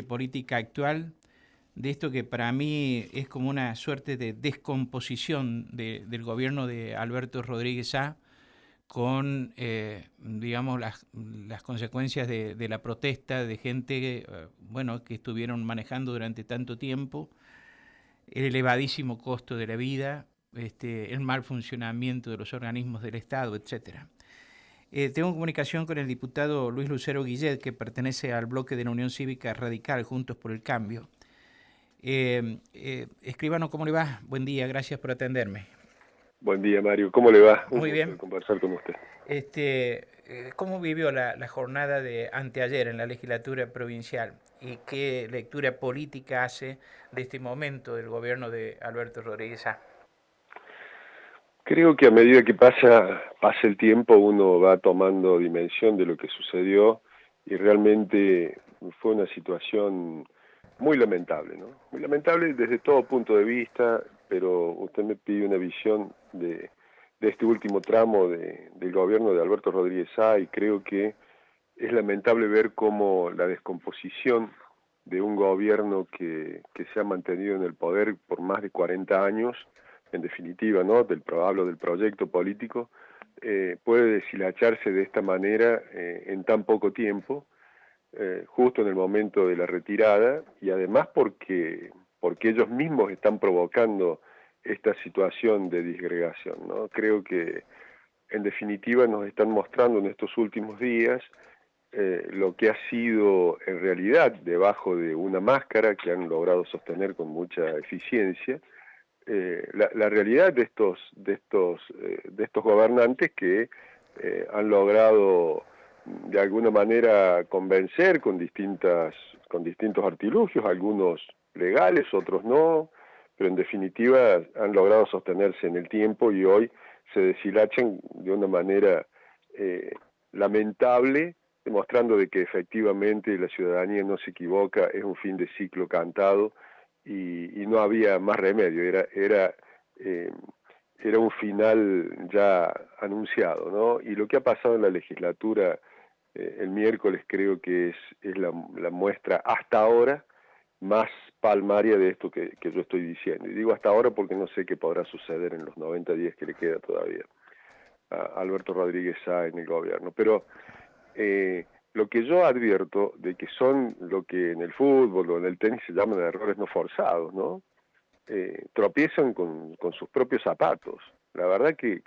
política actual, de esto que para mí es como una suerte de descomposición del gobierno de Alberto Rodríguez A, con, digamos, las consecuencias de la protesta de gente, bueno, que estuvieron manejando durante tanto tiempo, el elevadísimo costo de la vida, el mal funcionamiento de los organismos del Estado, etcétera. Tengo comunicación con el diputado Luis Lucero Guillet, que pertenece al bloque de la Unión Cívica Radical, Juntos por el Cambio. Escribano, ¿cómo le va? Buen día, gracias por atenderme. Buen día, Mario. ¿Cómo le va? Muy bien. Conversar con usted. ¿Cómo vivió la jornada de anteayer en la legislatura provincial y qué lectura política hace de este momento del gobierno de Alberto Rodríguez A? Creo que a medida que pasa el tiempo uno va tomando dimensión de lo que sucedió y realmente fue una situación muy lamentable, ¿no? Muy lamentable desde todo punto de vista, pero usted me pide una visión de este último tramo del gobierno de Alberto Rodríguez A, y creo que es lamentable ver cómo la descomposición de un gobierno que se ha mantenido en el poder por más de 40 años, en definitiva, ¿no? Hablo del proyecto político, puede deshilacharse de esta manera en tan poco tiempo, justo en el momento de la retirada, y además porque ellos mismos están provocando esta situación de disgregación, ¿no? Creo que en definitiva nos están mostrando en estos últimos días lo que ha sido en realidad debajo de una máscara que han logrado sostener con mucha eficiencia, la realidad de estos gobernantes que han logrado de alguna manera convencer con distintos artilugios, algunos legales, otros no, pero en definitiva han logrado sostenerse en el tiempo y hoy se deshilachan de una manera lamentable, demostrando de que efectivamente la ciudadanía no se equivoca, es un fin de ciclo cantado y no había más remedio, era un final ya anunciado, ¿no? Y lo que ha pasado en la legislatura el miércoles creo que es la muestra hasta ahora más palmaria de esto que yo estoy diciendo. Y digo hasta ahora porque no sé qué podrá suceder en los 90 días que le queda todavía a Alberto Rodríguez A en el gobierno. Pero lo que yo advierto de que son lo que en el fútbol o en el tenis se llaman errores no forzados, ¿no? Tropiezan con sus propios zapatos. La verdad que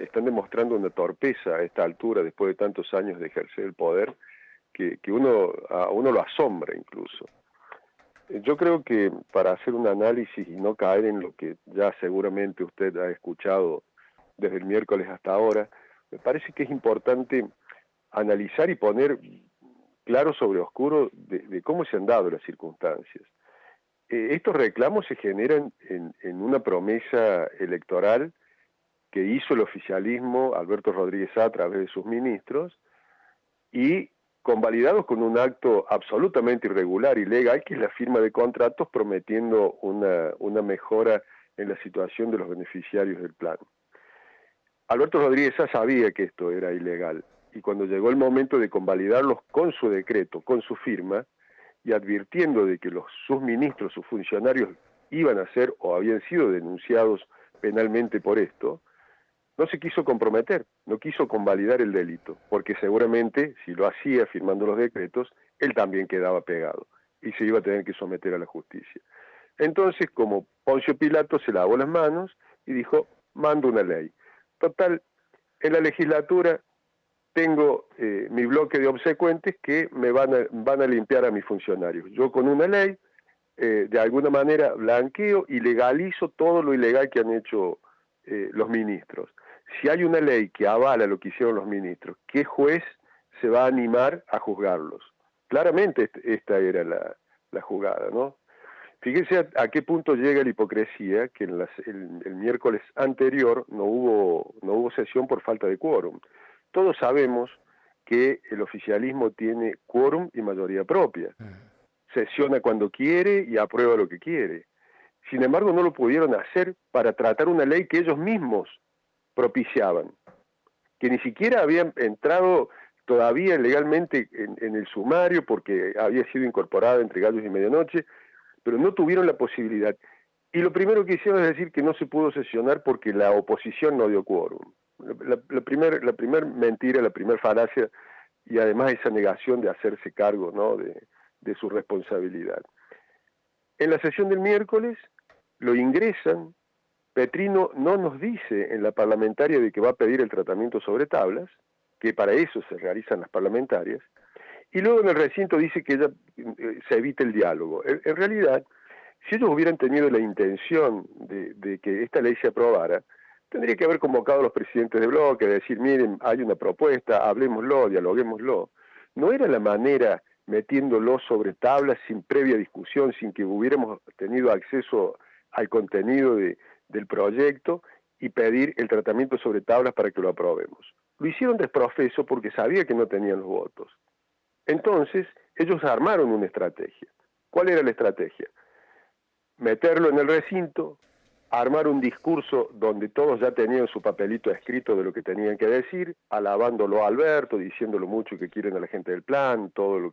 están demostrando una torpeza a esta altura, después de tantos años de ejercer el poder, que a uno lo asombra incluso. Yo creo que para hacer un análisis y no caer en lo que ya seguramente usted ha escuchado desde el miércoles hasta ahora, me parece que es importante analizar y poner claro sobre oscuro de cómo se han dado las circunstancias. Estos reclamos se generan en una promesa electoral que hizo el oficialismo, Alberto Rodríguez A través de sus ministros, y convalidados con un acto absolutamente irregular y ilegal, que es la firma de contratos prometiendo una mejora en la situación de los beneficiarios del plan. Alberto Rodríguez A sabía que esto era ilegal, y cuando llegó el momento de convalidarlos con su decreto, con su firma, y advirtiendo de que sus ministros, sus funcionarios iban a ser o habían sido denunciados penalmente por esto, no se quiso comprometer, no quiso convalidar el delito, porque seguramente si lo hacía firmando los decretos, él también quedaba pegado y se iba a tener que someter a la justicia. Entonces, como Poncio Pilato se lavó las manos y dijo, mando una ley. Total, en la legislatura tengo mi bloque de obsecuentes que me van a limpiar a mis funcionarios. Yo con una ley, de alguna manera blanqueo y legalizo todo lo ilegal que han hecho los ministros. Si hay una ley que avala lo que hicieron los ministros, ¿qué juez se va a animar a juzgarlos? Claramente esta era la jugada, ¿no? Fíjense a qué punto llega la hipocresía, que el miércoles anterior no hubo sesión por falta de quórum. Todos sabemos que el oficialismo tiene quórum y mayoría propia. Sesiona cuando quiere y aprueba lo que quiere. Sin embargo, no lo pudieron hacer para tratar una ley que ellos mismos propiciaban, que ni siquiera habían entrado todavía legalmente en el sumario porque había sido incorporada entre gallos y medianoche, pero no tuvieron la posibilidad. Y lo primero que hicieron es decir que no se pudo sesionar porque la oposición no dio quórum. La primer mentira, la primera falacia, y además esa negación de hacerse cargo, ¿no?, de su responsabilidad. En la sesión del miércoles lo ingresan. Petrino no nos dice en la parlamentaria de que va a pedir el tratamiento sobre tablas, que para eso se realizan las parlamentarias, y luego en el recinto dice que ella se evite el diálogo. En realidad, si ellos hubieran tenido la intención de que esta ley se aprobara, tendría que haber convocado a los presidentes de bloque, decir, miren, hay una propuesta, hablemoslo, dialoguémoslo. No era la manera metiéndolo sobre tablas sin previa discusión, sin que hubiéramos tenido acceso al contenido del proyecto y pedir el tratamiento sobre tablas para que lo aprobemos. Lo hicieron desprofeso porque sabía que no tenían los votos. Entonces, ellos armaron una estrategia. ¿Cuál era la estrategia? Meterlo en el recinto, armar un discurso donde todos ya tenían su papelito escrito de lo que tenían que decir, alabándolo a Alberto, diciéndolo mucho que quieren a la gente del plan, todo lo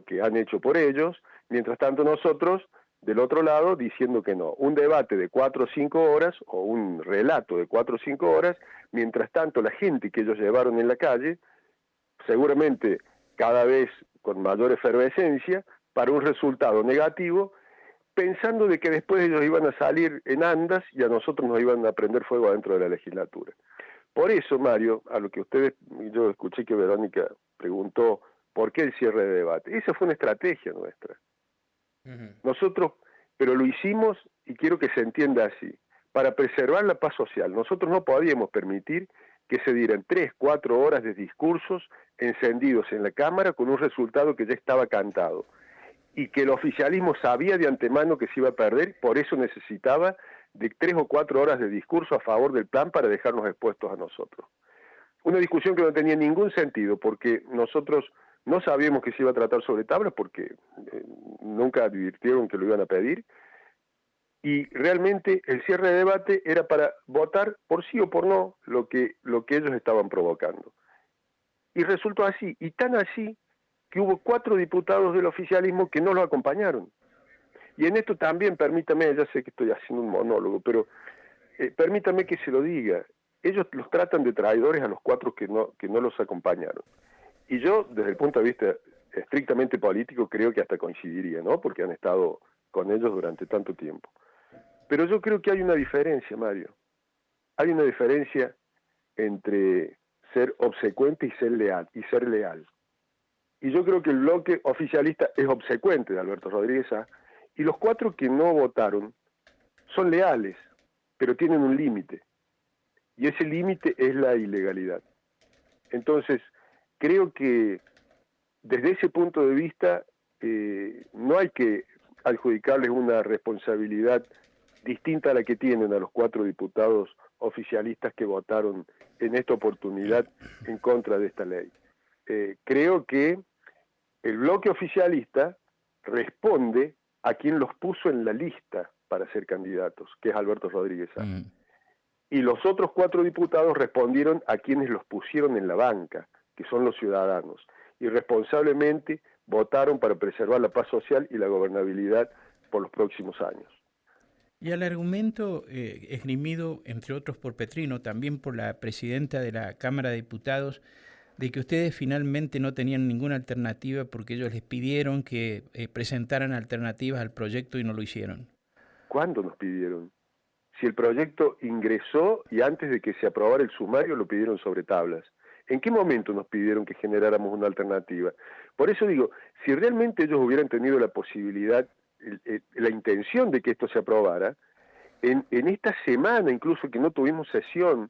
que han hecho por ellos, mientras tanto nosotros, del otro lado, diciendo que no. Un debate de 4 o 5 horas, o un relato de 4 o 5 horas, mientras tanto la gente que ellos llevaron en la calle, seguramente cada vez con mayor efervescencia, para un resultado negativo, pensando de que después ellos iban a salir en andas y a nosotros nos iban a prender fuego adentro de la legislatura. Por eso, Mario, a lo que ustedes, yo escuché que Verónica preguntó, ¿por qué el cierre de debate? Esa fue una estrategia nuestra. Nosotros, pero lo hicimos, y quiero que se entienda así, para preservar la paz social. Nosotros no podíamos permitir que se dieran 3, 4 horas de discursos encendidos en la Cámara con un resultado que ya estaba cantado, y que el oficialismo sabía de antemano que se iba a perder, por eso necesitaba de 3 o 4 horas de discurso a favor del plan para dejarnos expuestos a nosotros. Una discusión que no tenía ningún sentido, porque nosotros no sabíamos que se iba a tratar sobre tablas, porque nunca advirtieron que lo iban a pedir, y realmente el cierre de debate era para votar por sí o por no lo que ellos estaban provocando. Y resultó así, y tan así, que hubo 4 diputados del oficialismo que no lo acompañaron. Y en esto también, permítame, ya sé que estoy haciendo un monólogo, pero permítame que se lo diga, ellos los tratan de traidores a los 4 que no los acompañaron. Y yo, desde el punto de vista estrictamente político, creo que hasta coincidiría, ¿no? Porque han estado con ellos durante tanto tiempo. Pero yo creo que hay una diferencia, Mario. Hay una diferencia entre ser obsecuente y ser leal. Y yo creo que el bloque oficialista es obsecuente de Alberto Rodríguez Sá, y los 4 que no votaron son leales, pero tienen un límite. Y ese límite es la ilegalidad. Entonces, creo que desde ese punto de vista no hay que adjudicarles una responsabilidad distinta a la que tienen a los 4 diputados oficialistas que votaron en esta oportunidad en contra de esta ley. Creo que el bloque oficialista responde a quien los puso en la lista para ser candidatos, que es Alberto Rodríguez Sá. Y los otros 4 diputados respondieron a quienes los pusieron en la banca, que son los ciudadanos, y responsablemente votaron para preservar la paz social y la gobernabilidad por los próximos años. Y al argumento esgrimido, entre otros por Petrino, también por la presidenta de la Cámara de Diputados, de que ustedes finalmente no tenían ninguna alternativa porque ellos les pidieron que presentaran alternativas al proyecto y no lo hicieron. ¿Cuándo nos pidieron? Si el proyecto ingresó y antes de que se aprobara el sumario lo pidieron sobre tablas. ¿En qué momento nos pidieron que generáramos una alternativa? Por eso digo, si realmente ellos hubieran tenido la posibilidad, la intención de que esto se aprobara, en esta semana incluso que no tuvimos sesión,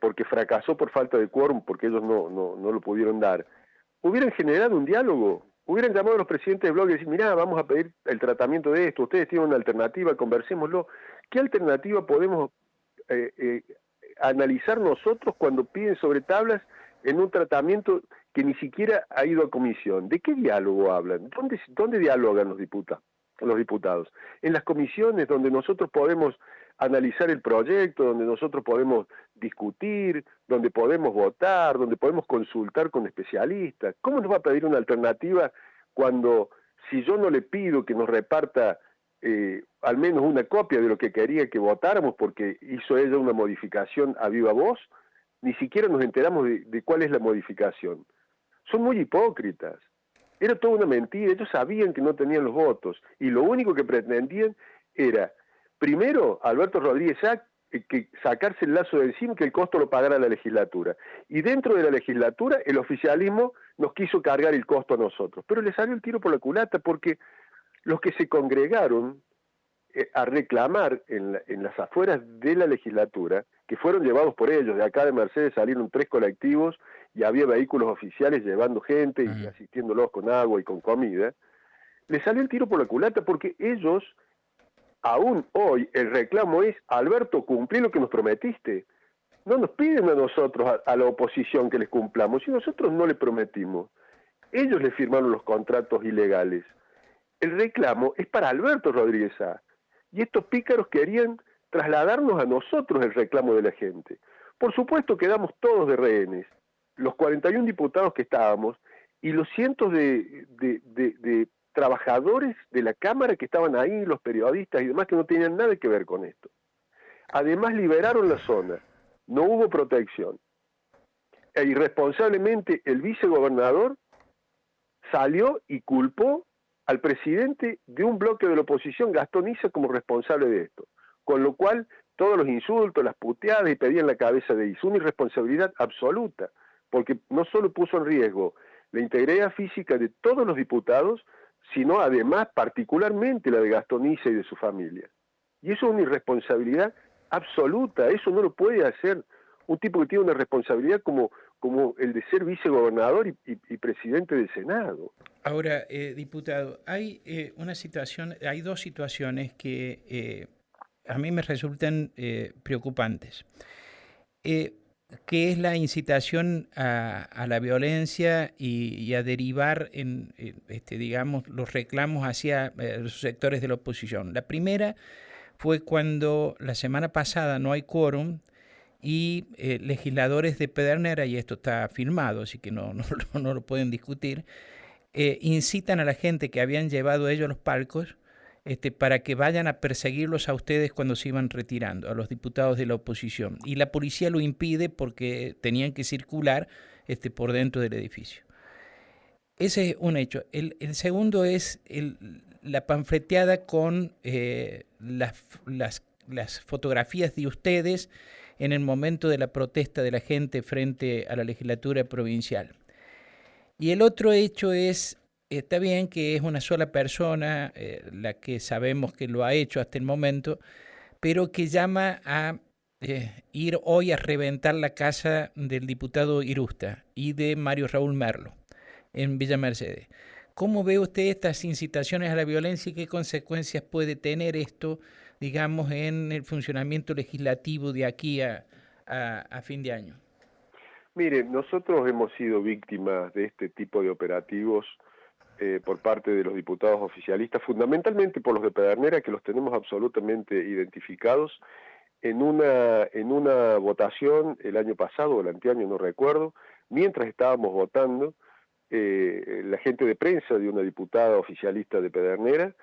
porque fracasó por falta de quórum, porque ellos no lo pudieron dar, hubieran generado un diálogo, hubieran llamado a los presidentes de bloque y decir, mirá, vamos a pedir el tratamiento de esto, ustedes tienen una alternativa, conversémoslo. ¿Qué alternativa podemos analizar nosotros cuando piden sobre tablas en un tratamiento que ni siquiera ha ido a comisión? ¿De qué diálogo hablan? ¿Dónde dialogan los diputados? los diputados. En las comisiones donde nosotros podemos analizar el proyecto, donde nosotros podemos discutir, donde podemos votar, donde podemos consultar con especialistas. ¿Cómo nos va a pedir una alternativa cuando, si yo no le pido que nos reparta al menos una copia de lo que quería que votáramos porque hizo ella una modificación a viva voz, ni siquiera nos enteramos de cuál es la modificación? Son muy hipócritas. Era toda una mentira, ellos sabían que no tenían los votos y lo único que pretendían era, primero, Alberto Rodríguez que sacarse el lazo de encima, que el costo lo pagara la legislatura. Y dentro de la legislatura el oficialismo nos quiso cargar el costo a nosotros, pero le salió el tiro por la culata porque los que se congregaron a reclamar en las afueras de la legislatura, que fueron llevados por ellos, de acá de Mercedes salieron 3 colectivos y había vehículos oficiales llevando gente y asistiéndolos con agua y con comida, les salió el tiro por la culata porque ellos, aún hoy, el reclamo es, Alberto, cumplí lo que nos prometiste. No nos piden a nosotros, a la oposición, que les cumplamos, y nosotros no le prometimos. Ellos le firmaron los contratos ilegales. El reclamo es para Alberto Rodríguez Sá. Y estos pícaros querían trasladarnos a nosotros el reclamo de la gente. Por supuesto quedamos todos de rehenes, los 41 diputados que estábamos y los cientos de trabajadores de la Cámara que estaban ahí, los periodistas y demás que no tenían nada que ver con esto. Además liberaron la zona, no hubo protección. E irresponsablemente el vicegobernador salió y culpó al presidente de un bloque de la oposición, Gastón Issa, como responsable de esto. Con lo cual, todos los insultos, las puteadas y pedían la cabeza de Issa. Una irresponsabilidad absoluta, porque no solo puso en riesgo la integridad física de todos los diputados, sino además particularmente la de Gastón Issa y de su familia. Y eso es una irresponsabilidad absoluta, eso no lo puede hacer un tipo que tiene una responsabilidad como el de ser vicegobernador y presidente del Senado. Ahora, diputado, hay hay dos situaciones que a mí me resultan preocupantes. Que es la incitación a la violencia y a derivar en digamos, los reclamos hacia los sectores de la oposición. La primera fue cuando la semana pasada no hay quórum y legisladores de Pedernera, y esto está filmado, así que no lo pueden discutir, incitan a la gente que habían llevado ellos los palcos para que vayan a perseguirlos a ustedes cuando se iban retirando, a los diputados de la oposición. Y la policía lo impide porque tenían que circular por dentro del edificio. Ese es un hecho. El segundo es la panfleteada con las fotografías de ustedes en el momento de la protesta de la gente frente a la legislatura provincial. Y el otro hecho es, está bien que es una sola persona la que sabemos que lo ha hecho hasta el momento, pero que llama a ir hoy a reventar la casa del diputado Irusta y de Mario Raúl Merlo en Villa Mercedes. ¿Cómo ve usted estas incitaciones a la violencia y qué consecuencias puede tener esto, digamos, en el funcionamiento legislativo de aquí a fin de año? Mire, nosotros hemos sido víctimas de este tipo de operativos por parte de los diputados oficialistas, fundamentalmente por los de Pedernera, que los tenemos absolutamente identificados. En una votación el año pasado o el anteaño, no recuerdo, mientras estábamos votando, la gente de prensa de una diputada oficialista de Pedernera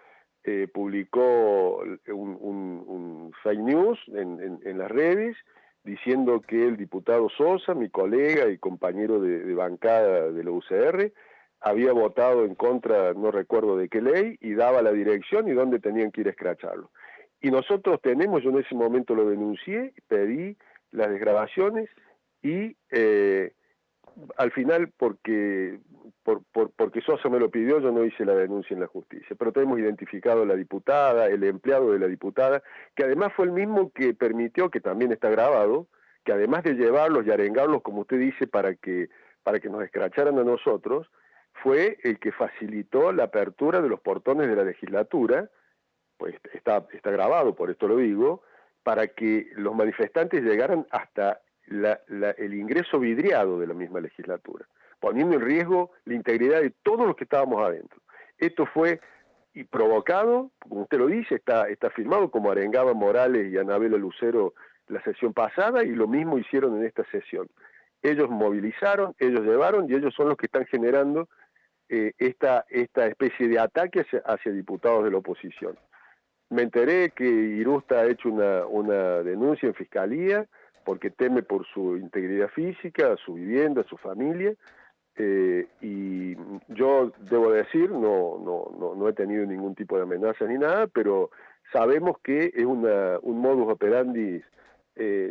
publicó un fake news en las redes diciendo que el diputado Sosa, mi colega y compañero de bancada de la UCR, había votado en contra, no recuerdo de qué ley, y daba la dirección y dónde tenían que ir a escracharlo. Y nosotros tenemos, yo en ese momento lo denuncié, pedí las desgrabaciones y al final, porque Sosa me lo pidió, yo no hice la denuncia en la justicia, pero tenemos identificado a la diputada, el empleado de la diputada, que además fue el mismo que permitió, que también está grabado, que además de llevarlos y arengarlos, como usted dice, para que nos escracharan a nosotros, fue el que facilitó la apertura de los portones de la legislatura, pues está grabado, por esto lo digo, para que los manifestantes llegaran hasta el ingreso vidriado de la misma legislatura, poniendo en riesgo la integridad de todos los que estábamos adentro. Esto fue y provocado, como usted lo dice, está firmado como arengaban Morales y Anabela Lucero la sesión pasada, y lo mismo hicieron en esta sesión. Ellos movilizaron, ellos llevaron, y ellos son los que están generando esta especie de ataque hacia diputados de la oposición. Me enteré que Irusta ha hecho una denuncia en fiscalía porque teme por su integridad física, su vivienda, su familia, y yo debo decir, no he tenido ningún tipo de amenaza ni nada, pero sabemos que es un modus operandi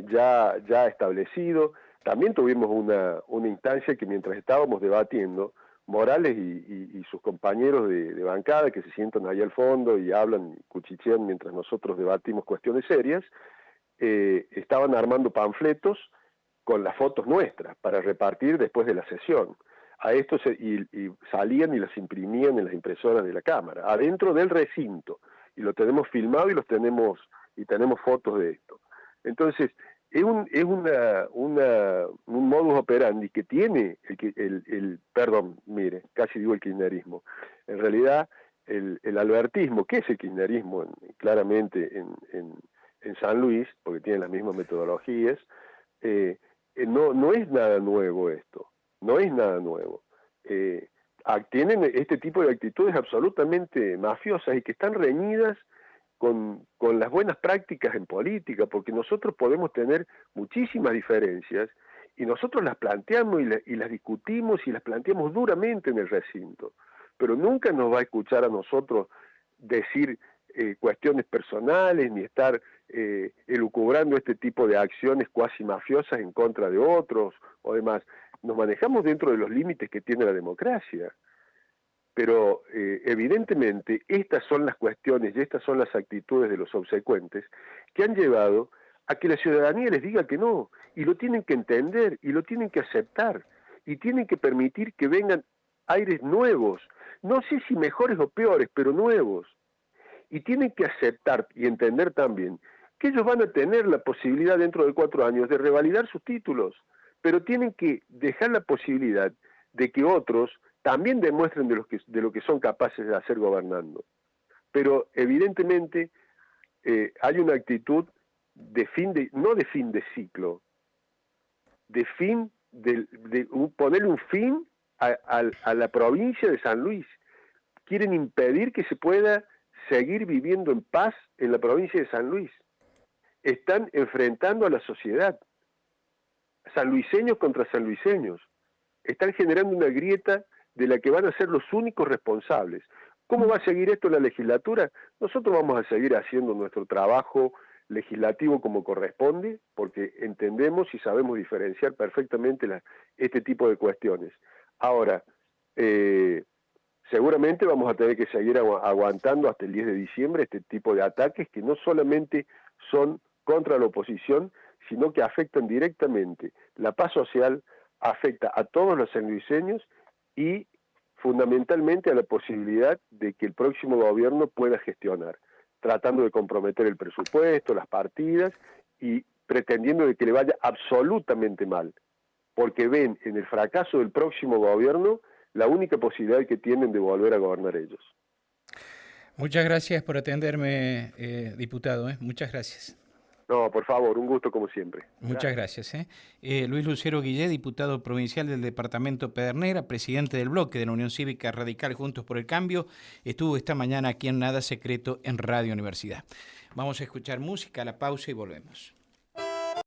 ya establecido. También tuvimos una instancia que mientras estábamos debatiendo, Morales y sus compañeros de bancada que se sientan ahí al fondo y hablan, cuchichean mientras nosotros debatimos cuestiones serias, estaban armando panfletos con las fotos nuestras para repartir después de la sesión. A esto y salían y las imprimían en las impresoras de la Cámara, adentro del recinto, y lo tenemos filmado y tenemos fotos de esto. Entonces, es un modus operandi que tiene perdón, mire, casi digo el kirchnerismo, en realidad el albertismo, que es el kirchnerismo claramente en San Luis, porque tiene las mismas metodologías, no es nada nuevo esto, no es nada nuevo. Tienen este tipo de actitudes absolutamente mafiosas y que están reñidas con las buenas prácticas en política, porque nosotros podemos tener muchísimas diferencias y nosotros las planteamos y las discutimos y las planteamos duramente en el recinto, pero nunca nos va a escuchar a nosotros decir cuestiones personales ni estar elucubrando este tipo de acciones cuasi mafiosas en contra de otros o demás. Nos manejamos dentro de los límites que tiene la democracia. Pero evidentemente estas son las cuestiones y estas son las actitudes de los obsecuentes que han llevado a que la ciudadanía les diga que no, y lo tienen que entender, y lo tienen que aceptar, y tienen que permitir que vengan aires nuevos, no sé si mejores o peores, pero nuevos, y tienen que aceptar y entender también que ellos van a tener la posibilidad dentro de 4 años de revalidar sus títulos, pero tienen que dejar la posibilidad de que otros también demuestren de lo que son capaces de hacer gobernando. Pero evidentemente hay una actitud no de fin de ciclo, de ponerle un fin a la provincia de San Luis. Quieren impedir que se pueda seguir viviendo en paz en la provincia de San Luis. Están enfrentando a la sociedad, sanluiseños contra sanluiseños. Están generando una grieta de la que van a ser los únicos responsables. ¿Cómo va a seguir esto en la legislatura? Nosotros vamos a seguir haciendo nuestro trabajo legislativo como corresponde, porque entendemos y sabemos diferenciar perfectamente este tipo de cuestiones. Ahora, seguramente vamos a tener que seguir aguantando hasta el 10 de diciembre este tipo de ataques que no solamente son contra la oposición, sino que afectan directamente la paz social, afecta a todos los sanluiseños y fundamentalmente a la posibilidad de que el próximo gobierno pueda gestionar, tratando de comprometer el presupuesto, las partidas y pretendiendo de que le vaya absolutamente mal, porque ven en el fracaso del próximo gobierno la única posibilidad que tienen de volver a gobernar ellos. Muchas gracias por atenderme, diputado. Muchas gracias. No, por favor, un gusto como siempre. Muchas gracias. Luis Lucero Guillé, diputado provincial del departamento Pedernera, presidente del bloque de la Unión Cívica Radical Juntos por el Cambio, estuvo esta mañana aquí en Nada Secreto en Radio Universidad. Vamos a escuchar música, a la pausa y volvemos.